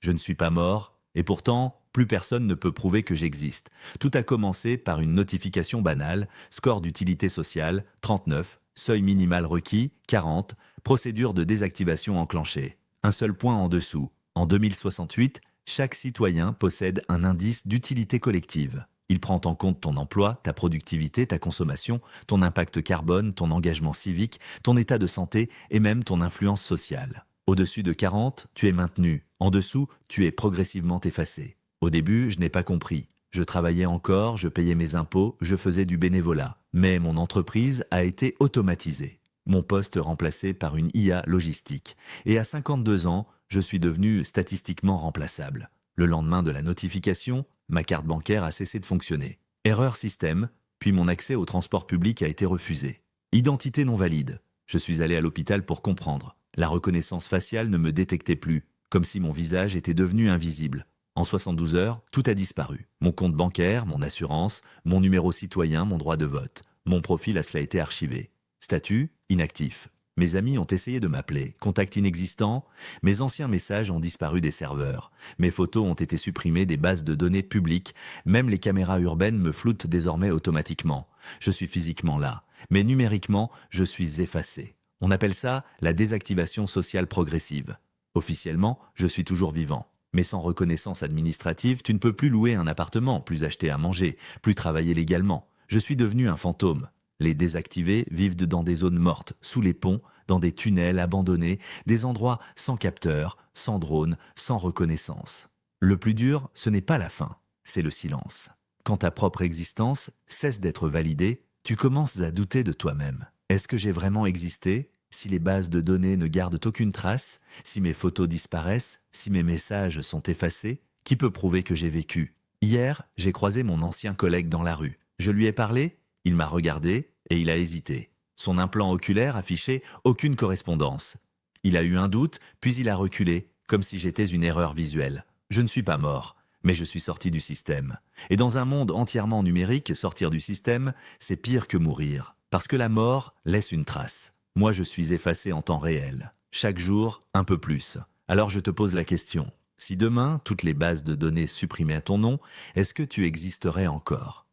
Je ne suis pas mort, et pourtant, plus personne ne peut prouver que j'existe. Tout a commencé par une notification banale, score d'utilité sociale, 39, seuil minimal requis, 40, procédure de désactivation enclenchée. Un seul point en dessous. En 2068, chaque citoyen possède un indice d'utilité collective. Il prend en compte ton emploi, ta productivité, ta consommation, ton impact carbone, ton engagement civique, ton état de santé et même ton influence sociale. Au-dessus de 40, tu es maintenu. En dessous, tu es progressivement effacé. Au début, je n'ai pas compris. Je travaillais encore, je payais mes impôts, je faisais du bénévolat. Mais mon entreprise a été automatisée. Mon poste remplacé par une IA logistique. Et à 52 ans, je suis devenu statistiquement remplaçable. Le lendemain de la notification, ma carte bancaire a cessé de fonctionner. Erreur système, puis mon accès au transport public a été refusé. Identité non valide. Je suis allé à l'hôpital pour comprendre. La reconnaissance faciale ne me détectait plus, comme si mon visage était devenu invisible. En 72 heures, tout a disparu. Mon compte bancaire, mon assurance, mon numéro citoyen, mon droit de vote. Mon profil a cela été archivé. Statut, inactif. Mes amis ont essayé de m'appeler. Contact inexistant. Mes anciens messages ont disparu des serveurs. Mes photos ont été supprimées des bases de données publiques. Même les caméras urbaines me floutent désormais automatiquement. Je suis physiquement là. Mais numériquement, je suis effacé. On appelle ça la désactivation sociale progressive. Officiellement, je suis toujours vivant. Mais sans reconnaissance administrative, tu ne peux plus louer un appartement, plus acheter à manger, plus travailler légalement. Je suis devenu un fantôme. Les désactivés vivent dans des zones mortes, sous les ponts, dans des tunnels abandonnés, des endroits sans capteurs, sans drone, sans reconnaissance. Le plus dur, ce n'est pas la fin, c'est le silence. Quand ta propre existence cesse d'être validée, tu commences à douter de toi-même. Est-ce que j'ai vraiment existé ? Si les bases de données ne gardent aucune trace, si mes photos disparaissent, si mes messages sont effacés, qui peut prouver que j'ai vécu ? Hier, j'ai croisé mon ancien collègue dans la rue. Je lui ai parlé, il m'a regardé et il a hésité. Son implant oculaire affichait aucune correspondance. Il a eu un doute, puis il a reculé, comme si j'étais une erreur visuelle. Je ne suis pas mort, mais je suis sorti du système. Et dans un monde entièrement numérique, sortir du système, c'est pire que mourir. Parce que la mort laisse une trace. Moi, je suis effacé en temps réel. Chaque jour, un peu plus. Alors je te pose la question. Si demain, toutes les bases de données supprimaient ton nom, est-ce que tu existerais encore ?